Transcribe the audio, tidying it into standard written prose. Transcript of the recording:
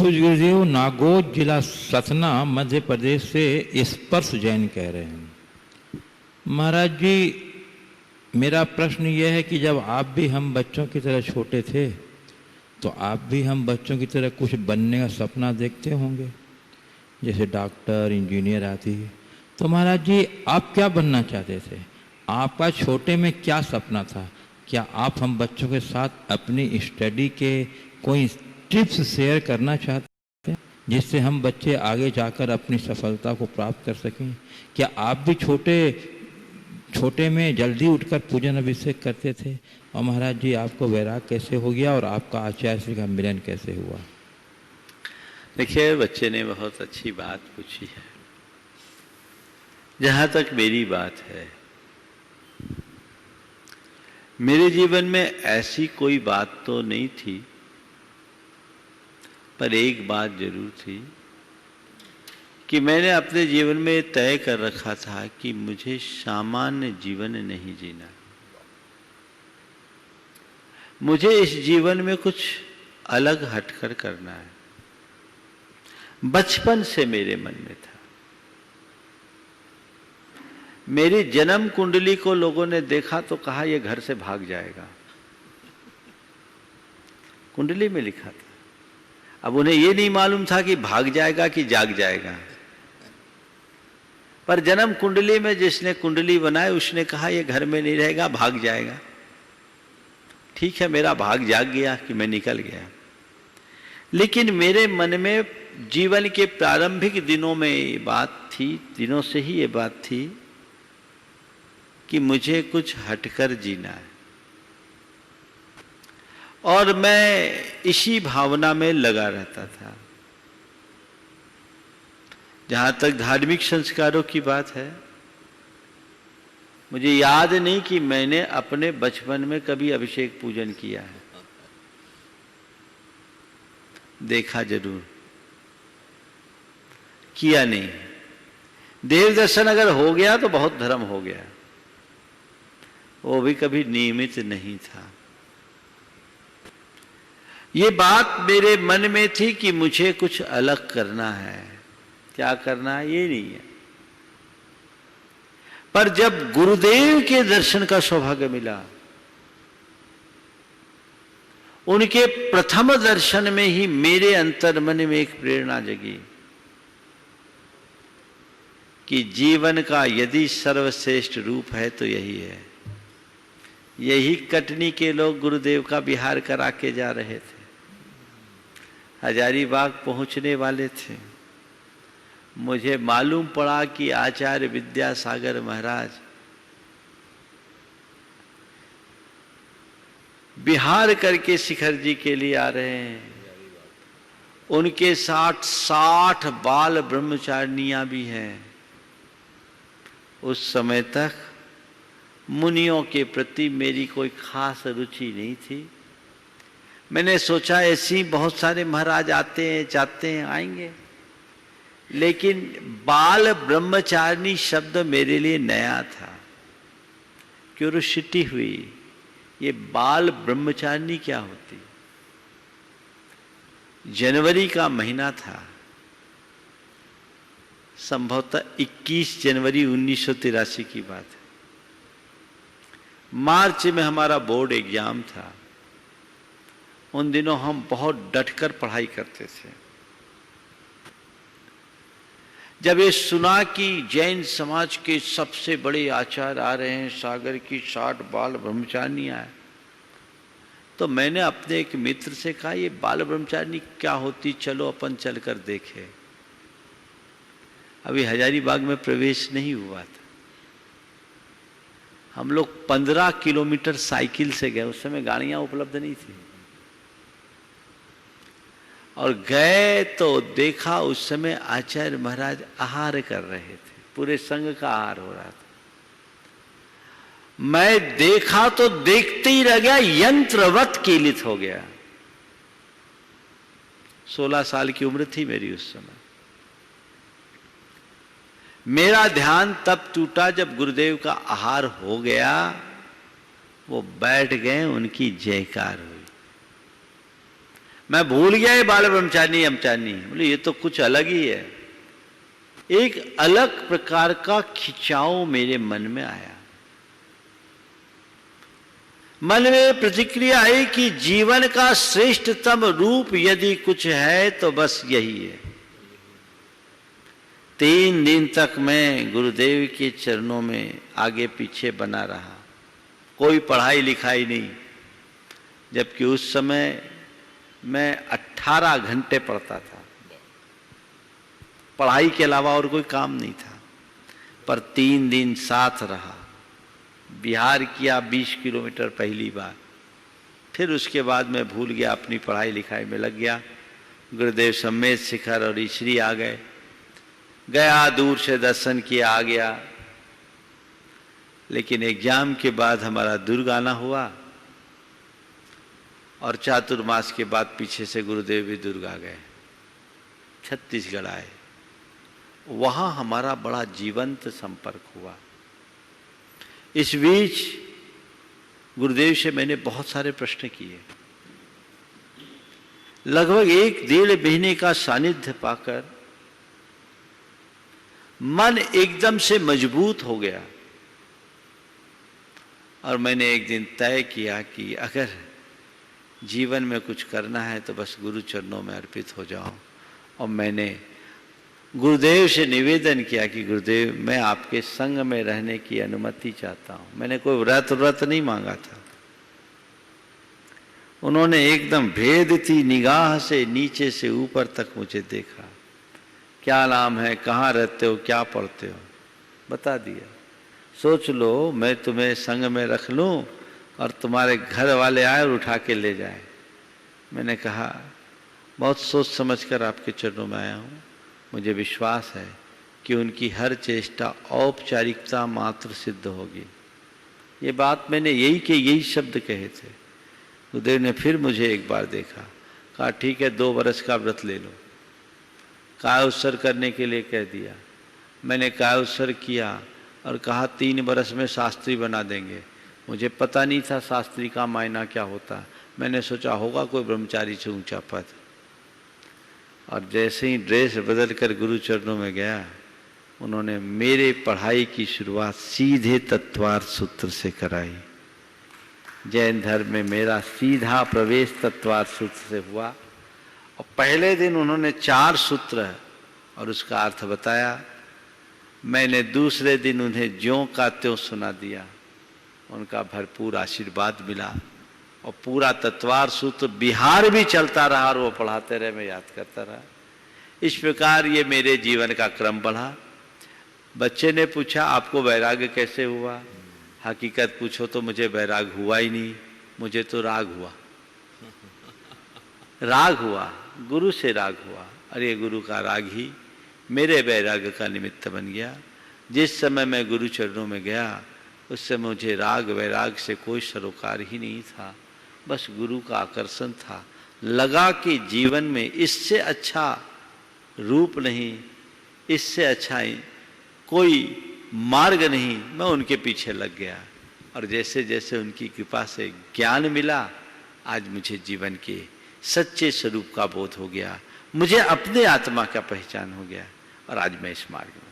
पूज्य गुरुदेव, नागौर जिला सतना मध्य प्रदेश से स्पर्श जैन कह रहे हैं। महाराज जी, मेरा प्रश्न यह है कि जब आप भी हम बच्चों की तरह छोटे थे तो आप भी हम बच्चों की तरह कुछ बनने का सपना देखते होंगे, जैसे डॉक्टर, इंजीनियर आदि। तो महाराज जी, आप क्या बनना चाहते थे? आपका छोटे में क्या सपना था? क्या आप हम बच्चों के साथ अपनी स्टडी के कोई टिप्स शेयर करना चाहते हैं जिससे हम बच्चे आगे जाकर अपनी सफलता को प्राप्त कर सकें? क्या आप भी छोटे में जल्दी उठकर पूजन अभिषेक करते थे? और महाराज जी, आपको वैराग कैसे हो गया और आपका आचार्य श्री का मिलन कैसे हुआ? देखिए, बच्चे ने बहुत अच्छी बात पूछी है। जहाँ तक मेरी बात है, मेरे जीवन में ऐसी कोई बात तो नहीं थी, पर एक बात जरूर थी कि मैंने अपने जीवन में तय कर रखा था कि मुझे सामान्य जीवन नहीं जीना। मुझे इस जीवन में कुछ अलग हटकर करना है। बचपन से मेरे मन में था। मेरी जन्म कुंडली को लोगों ने देखा तो कहा यह घर से भाग जाएगा। कुंडली में लिखा था। अब उन्हें यह नहीं मालूम था कि भाग जाएगा कि जाग जाएगा, पर जन्म कुंडली में जिसने कुंडली बनाई उसने कहा यह घर में नहीं रहेगा, भाग जाएगा। ठीक है, मेरा भाग जाग गया कि मैं निकल गया। लेकिन मेरे मन में जीवन के प्रारंभिक दिनों में ये बात थी, दिनों से ही ये बात थी कि मुझे कुछ हटकर जीना है। और मैं इसी भावना में लगा रहता था। जहां तक धार्मिक संस्कारों की बात है, मुझे याद नहीं कि मैंने अपने बचपन में कभी अभिषेक पूजन किया है। देखा जरूर, किया नहीं। देव दर्शन अगर हो गया तो बहुत धर्म हो गया, वो भी कभी नियमित नहीं था। ये बात मेरे मन में थी कि मुझे कुछ अलग करना है। क्या करना है ये नहीं है, पर जब गुरुदेव के दर्शन का सौभाग्य मिला, उनके प्रथम दर्शन में ही मेरे अंतर्मन में एक प्रेरणा जगी कि जीवन का यदि सर्वश्रेष्ठ रूप है तो यही है। यही कटनी के लोग गुरुदेव का विहार करा के जा रहे थे। हजारीबाग पहुंचने वाले थे। मुझे मालूम पड़ा कि आचार्य विद्यासागर महाराज विहार करके शिखर जी के लिए आ रहे हैं। उनके साथ 60 बाल ब्रह्मचारिणियां भी हैं। उस समय तक मुनियों के प्रति मेरी कोई खास रुचि नहीं थी। मैंने सोचा ऐसी बहुत सारे महाराज आते हैं, जाते हैं, आएंगे, लेकिन बाल ब्रह्मचारिणी शब्द मेरे लिए नया था। क्यूरियोसिटी हुई, ये बाल ब्रह्मचारिणी क्या होती। जनवरी का महीना था, संभवतः 21 जनवरी 1983 की बात है। मार्च में हमारा बोर्ड एग्जाम था। उन दिनों हम बहुत डटकर पढ़ाई करते थे। जब ये सुना कि जैन समाज के सबसे बड़े आचार्य आ रहे हैं, सागर की 60 बाल ब्रह्मचारिणियां हैं, तो मैंने अपने एक मित्र से कहा ये बाल ब्रह्मचारिणी क्या होती, चलो अपन चलकर देखें। अभी हजारीबाग में प्रवेश नहीं हुआ था। हम लोग 15 किलोमीटर साइकिल से गए। उस समय गाड़ियां उपलब्ध नहीं थी। और गए तो देखा उस समय आचार्य महाराज आहार कर रहे थे। पूरे संघ का आहार हो रहा था। मैं देखा तो देखते ही रह गया, यंत्रवत कीलित हो गया। 16 साल की उम्र थी मेरी उस समय। मेरा ध्यान तब टूटा जब गुरुदेव का आहार हो गया। वो बैठ गए, उनकी जयकार हुई। मैं भूल गया ये बाल ब्रह्मचारिणी अमचारिणी। बोले ये तो कुछ अलग ही है। एक अलग प्रकार का खिंचाव मेरे मन में आया। मन में प्रतिक्रिया आई कि जीवन का श्रेष्ठतम रूप यदि कुछ है तो बस यही है। 3 दिन तक मैं गुरुदेव के चरणों में आगे पीछे बना रहा, कोई पढ़ाई लिखाई नहीं, जबकि उस समय मैं 18 घंटे पढ़ता था, पढ़ाई के अलावा और कोई काम नहीं था। पर 3 दिन साथ रहा, बिहार किया 20 किलोमीटर पहली बार, फिर उसके बाद मैं भूल गया, अपनी पढ़ाई लिखाई में लग गया। गुरुदेव सम्मेद शिखर और ईश्वरी आ गए, गया दूर से दर्शन किया, आ गया। लेकिन एग्जाम के बाद हमारा दुर्ग आना हुआ और चातुर्मास के बाद पीछे से गुरुदेव भी दुर्ग आ गए, छत्तीसगढ़ आए। वहां हमारा बड़ा जीवंत संपर्क हुआ। इस बीच गुरुदेव से मैंने बहुत सारे प्रश्न किए। लगभग 1-1.5 महीने का सानिध्य पाकर मन एकदम से मजबूत हो गया और मैंने एक दिन तय किया कि अगर जीवन में कुछ करना है तो बस गुरु चरणों में अर्पित हो जाओ। और मैंने गुरुदेव से निवेदन किया कि गुरुदेव मैं आपके संग में रहने की अनुमति चाहता हूं। मैंने कोई व्रत नहीं मांगा था। उन्होंने एकदम भेदती निगाह से नीचे से ऊपर तक मुझे देखा। क्या नाम है, कहाँ रहते हो, क्या पढ़ते हो, बता दिया। सोच लो मैं तुम्हें संग में रख लूं और तुम्हारे घर वाले आए और उठा के ले जाए। मैंने कहा बहुत सोच समझकर आपके चरणों में आया हूं। मुझे विश्वास है कि उनकी हर चेष्टा औपचारिकता मात्र सिद्ध होगी। ये बात मैंने यही शब्द कहे थे। गुरुदेव ने फिर मुझे एक बार देखा, कहा ठीक है 2 बरस का व्रत ले लो। काय उत्सर्ग करने के लिए कह दिया। मैंने काय उत्सर्ग किया और कहा 3 बरस में शास्त्री बना देंगे। मुझे पता नहीं था शास्त्री का मायना क्या होता। मैंने सोचा होगा कोई ब्रह्मचारी से ऊंचा पद। और जैसे ही ड्रेस बदल कर गुरु चरणों में गया, उन्होंने मेरे पढ़ाई की शुरुआत सीधे तत्वार्थ सूत्र से कराई। जैन धर्म में मेरा सीधा प्रवेश तत्वार्थ सूत्र से हुआ। और पहले दिन उन्होंने 4 सूत्र और उसका अर्थ बताया। मैंने दूसरे दिन उन्हें ज्यों का त्यों सुना दिया। उनका भरपूर आशीर्वाद मिला और पूरा तत्वार्थ सूत्र बिहार भी चलता रहा और वो पढ़ाते रहे, मैं याद करता रहा। इस प्रकार ये मेरे जीवन का क्रम बढ़ा। बच्चे ने पूछा आपको वैराग्य कैसे हुआ? हकीकत पूछो तो मुझे वैराग हुआ ही नहीं, मुझे तो राग हुआ। राग हुआ, गुरु से राग हुआ। अरे गुरु का राग ही मेरे वैराग्य का निमित्त बन गया। जिस समय मैं गुरु चरणों में गया उस समय मुझे राग वैराग से कोई सरोकार ही नहीं था, बस गुरु का आकर्षण था। लगा कि जीवन में इससे अच्छा रूप नहीं, इससे अच्छा कोई मार्ग नहीं। मैं उनके पीछे लग गया और जैसे जैसे उनकी कृपा से ज्ञान मिला, आज मुझे जीवन के सच्चे स्वरूप का बोध हो गया। मुझे अपने आत्मा का पहचान हो गया और आज मैं इस मार्ग में